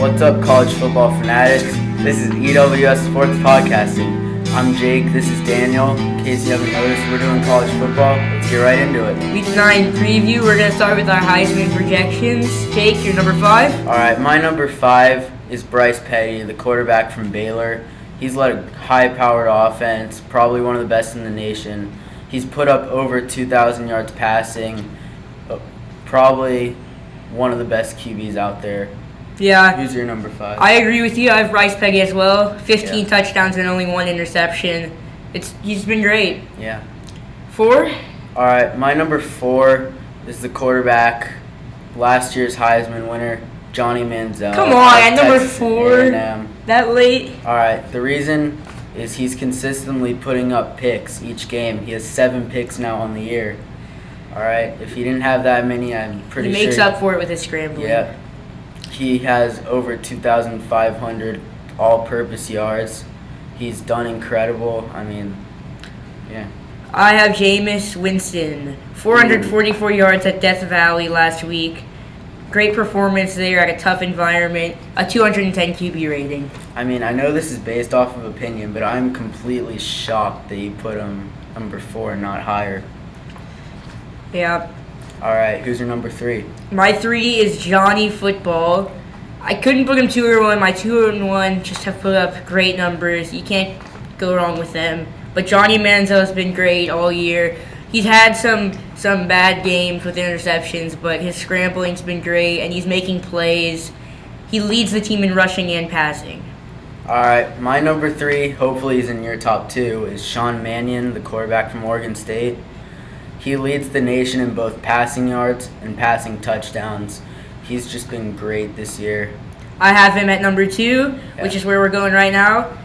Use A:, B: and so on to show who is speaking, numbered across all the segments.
A: What's up, college football fanatics? This is EWS Sports Podcasting. I'm Jake, this is Daniel. In case you haven't noticed, we're doing college football. Let's get right into it.
B: Week 9 preview, we're going to start with our Heisman projections. Jake, your number 5?
A: Alright, my number 5 is Bryce Petty, the quarterback from Baylor. He's led a high-powered offense, probably one of the best in the nation. He's put up over 2,000 yards passing, probably one of the best QBs out there.
B: Yeah.
A: Who's your number 5?
B: I agree with you. I have Bryce Petty as well. 15 touchdowns and only 1 interception. He's been great.
A: Yeah.
B: 4?
A: Alright, my number 4 is the quarterback, last year's Heisman winner, Johnny Manziel.
B: Come on, at number
A: Texas
B: 4?
A: A&M.
B: That late?
A: Alright, the reason is he's consistently putting up picks each game. He has 7 picks now on the year. Alright, if he didn't have that many, I'm pretty sure.
B: He makes up for it with his scrambling.
A: Yeah. He has over 2,500 all-purpose yards. He's done incredible. Yeah.
B: I have Jameis Winston. 444 yards at Death Valley last week. Great performance there at a tough environment. A 210 QB rating.
A: I know this is based off of opinion, but I'm completely shocked that you put him number 4 and not higher.
B: Yeah.
A: Alright, who's your number 3?
B: My 3 is Johnny Football. I couldn't put him 2 or 1. My 2 and 1 just have put up great numbers. You can't go wrong with them. But Johnny Manziel has been great all year. He's had some bad games with interceptions, but his scrambling's been great, and he's making plays. He leads the team in rushing and passing.
A: Alright, my number 3, hopefully he's in your top 2, is Sean Mannion, the quarterback from Oregon State. He leads the nation in both passing yards and passing touchdowns. He's just been great this year.
B: I have him at number 2, which is where we're going right now.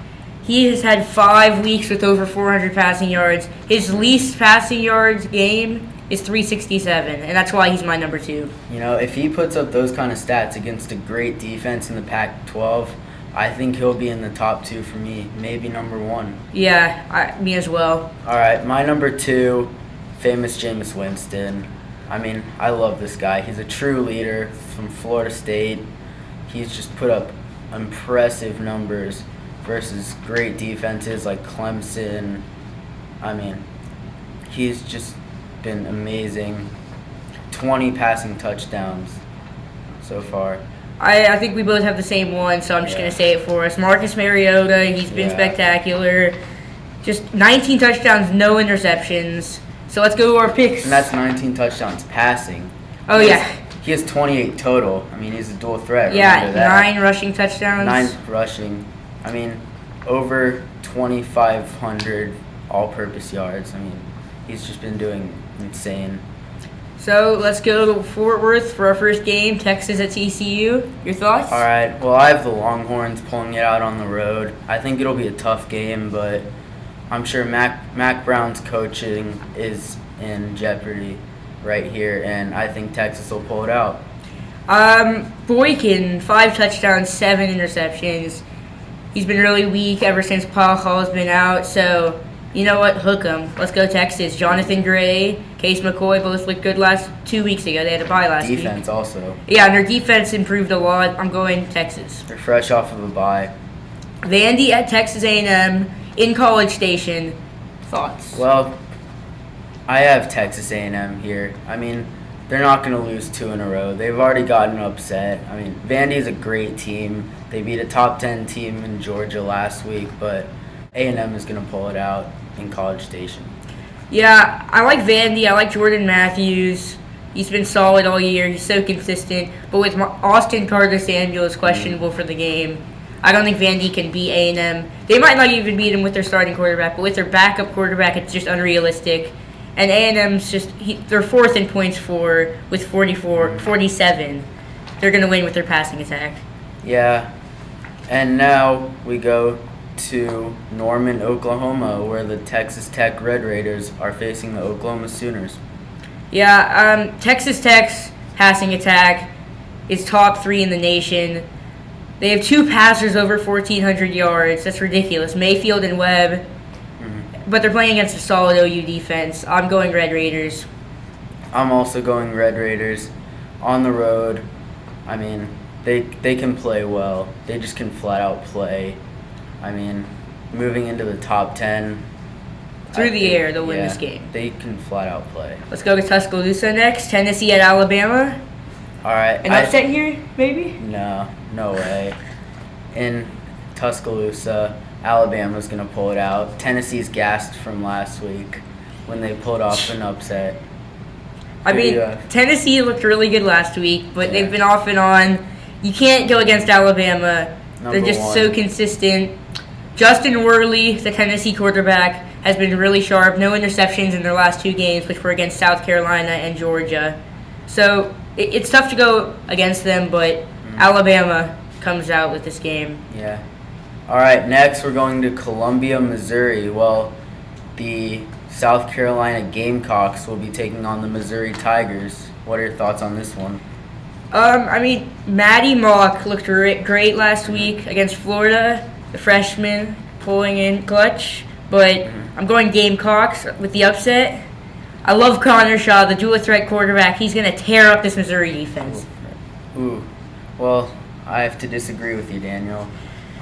B: He has had 5 weeks with over 400 passing yards. His least passing yards game is 367, and that's why he's my number 2.
A: If he puts up those kind of stats against a great defense in the Pac-12, I think he'll be in the top 2 for me, maybe number 1.
B: Yeah, me as well.
A: All right, my number 2, famous Jameis Winston. I love this guy. He's a true leader from Florida State. He's just put up impressive numbers versus great defenses like Clemson. He's just been amazing. 20 passing touchdowns so far.
B: I think we both have the same one, so I'm just going to say it for us. Marcus Mariota, he's been spectacular. Just 19 touchdowns, no interceptions. So let's go to our picks.
A: And that's 19 touchdowns passing.
B: Oh, yeah.
A: He has 28 total. He's a dual threat.
B: Yeah, 9 rushing touchdowns.
A: 9 rushing. Over 2,500 all-purpose yards. He's just been doing insane.
B: So let's go to Fort Worth for our first game, Texas at TCU. Your thoughts?
A: All right. Well, I have the Longhorns pulling it out on the road. I think it'll be a tough game, but I'm sure Mac Brown's coaching is in jeopardy right here, and I think Texas will pull it out.
B: Boykin, 5 touchdowns, 7 interceptions. He's been really weak ever since Paul Hall's been out, so you know what? Hook him. Let's go Texas. Jonathan Gray, Case McCoy both looked good 2 weeks ago. They had a bye last week.
A: Defense also.
B: Yeah, and their defense improved a lot. I'm going Texas.
A: They're fresh off of a bye.
B: Vandy at Texas A&M in College Station. Thoughts?
A: Well, I have Texas A&M here. They're not going to lose 2 in a row. They've already gotten upset. Vandy's a great team. They beat a top 10 team in Georgia last week, but A&M is going to pull it out in College Station.
B: Yeah, I like Vandy. I like Jordan Matthews. He's been solid all year. He's so consistent. But with Austin Carter-Samuels questionable for the game, I don't think Vandy can beat A&M. They might not even beat him with their starting quarterback, but with their backup quarterback, it's just unrealistic. And A&M's they're 4th in points with 47. They're going to win with their passing attack.
A: Yeah. And now we go to Norman, Oklahoma, where the Texas Tech Red Raiders are facing the Oklahoma Sooners.
B: Yeah, Texas Tech's passing attack is top 3 in the nation. They have 2 passers over 1,400 yards. That's ridiculous. Mayfield and Webb. But they're playing against a solid OU defense. I'm going Red Raiders.
A: I'm also going Red Raiders on the road. They can play well. They just can flat out play. I mean, moving into the top 10.
B: Through the air, they'll win this game.
A: They can flat out play.
B: Let's go to Tuscaloosa next. Tennessee at Alabama.
A: All right.
B: An upset here, maybe?
A: No way. In Tuscaloosa, Alabama's going to pull it out. Tennessee's gassed from last week when they pulled off an upset.
B: I mean, Tennessee looked really good last week, but they've been off and on. You can't go against Alabama. They're just so consistent. Justin Worley, the Tennessee quarterback, has been really sharp. No interceptions in their last 2 games, which were against South Carolina and Georgia. So it's tough to go against them, but Alabama comes out with this game.
A: Yeah. All right, next we're going to Columbia, Missouri. Well, the South Carolina Gamecocks will be taking on the Missouri Tigers. What are your thoughts on this one?
B: I mean, Maddie Mock looked great last week against Florida, the freshman pulling in clutch. But I'm going Gamecocks with the upset. I love Connor Shaw, the dual threat quarterback. He's going to tear up this Missouri defense.
A: Ooh. Well, I have to disagree with you, Daniel.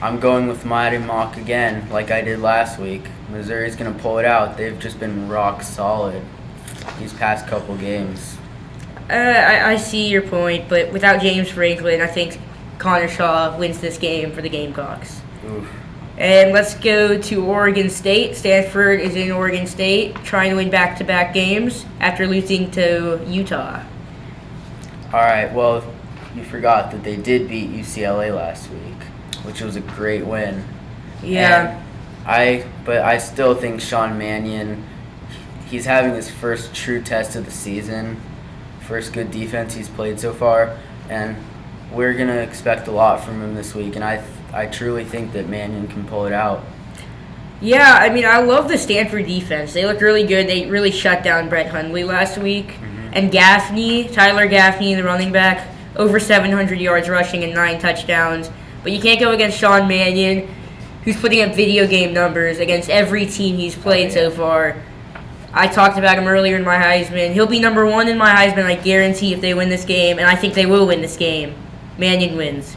A: I'm going with Maddie Mock again, like I did last week. Missouri's going to pull it out. They've just been rock solid these past couple games.
B: I see your point, but without James Franklin, I think Connor Shaw wins this game for the Gamecocks.
A: Oof.
B: And let's go to Oregon State. Stanford is in Oregon State, trying to win back-to-back games after losing to Utah.
A: All right, well, you forgot that they did beat UCLA last week, which was a great win.
B: Yeah.
A: But I still think Sean Mannion, he's having his first true test of the season, first good defense he's played so far, and we're going to expect a lot from him this week, and I truly think that Mannion can pull it out.
B: Yeah, I mean, I love the Stanford defense. They looked really good. They really shut down Brett Hundley last week. And Tyler Gaffney, the running back, over 700 yards rushing and 9 touchdowns. But you can't go against Sean Mannion, who's putting up video game numbers against every team he's played so far. I talked about him earlier in my Heisman. He'll be number 1 in my Heisman, I guarantee, if they win this game, and I think they will win this game. Mannion wins.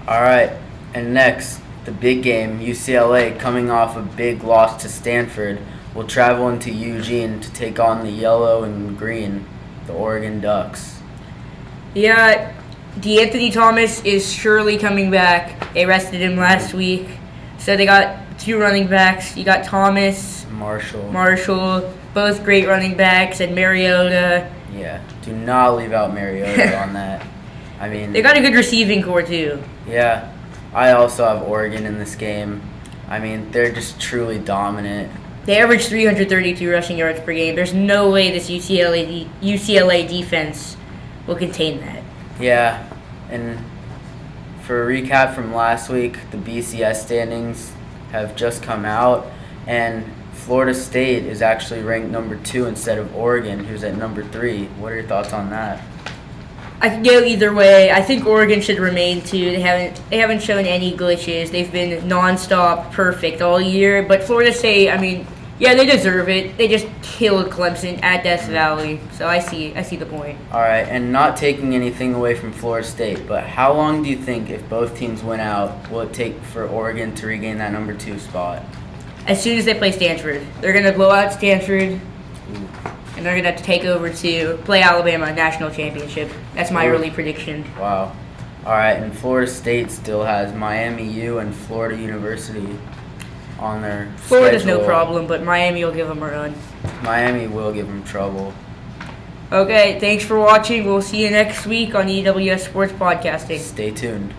A: All right, and next, the big game, UCLA, coming off a big loss to Stanford, will travel into Eugene to take on the yellow and green, the Oregon Ducks.
B: Yeah, DeAnthony Thomas is surely coming back. They rested him last week. So they got 2 running backs. You got Thomas, Marshall, both great running backs, and Mariota.
A: Yeah, do not leave out Mariota on that. I mean,
B: they got a good receiving core too.
A: Yeah, I also have Oregon in this game. I mean, they're just truly dominant.
B: They average 332 rushing yards per game. There's no way this UCLA defense will contain that.
A: Yeah, and for a recap from last week, the BCS standings have just come out, and Florida State is actually ranked number 2 instead of Oregon, who's at number 3. What are your thoughts on that?
B: I could go either way. I think Oregon should remain 2. They haven't shown any glitches. They've been nonstop perfect all year. But Florida State, I mean, yeah, they deserve it. They just killed Clemson at Death Valley. So I see the point.
A: All right, and not taking anything away from Florida State, but how long do you think, if both teams win out, will it take for Oregon to regain that number 2 spot?
B: As soon as they play Stanford. They're going to blow out Stanford. And they're going to have to take over to play Alabama national championship. That's my early prediction.
A: Wow. All right, and Florida State still has Miami U and Florida University on their
B: Florida's
A: schedule.
B: no problem, but Miami will give them a run.
A: Miami will give them trouble.
B: Okay, thanks for watching. We'll see you next week on EWS Sports Podcasting.
A: Stay tuned.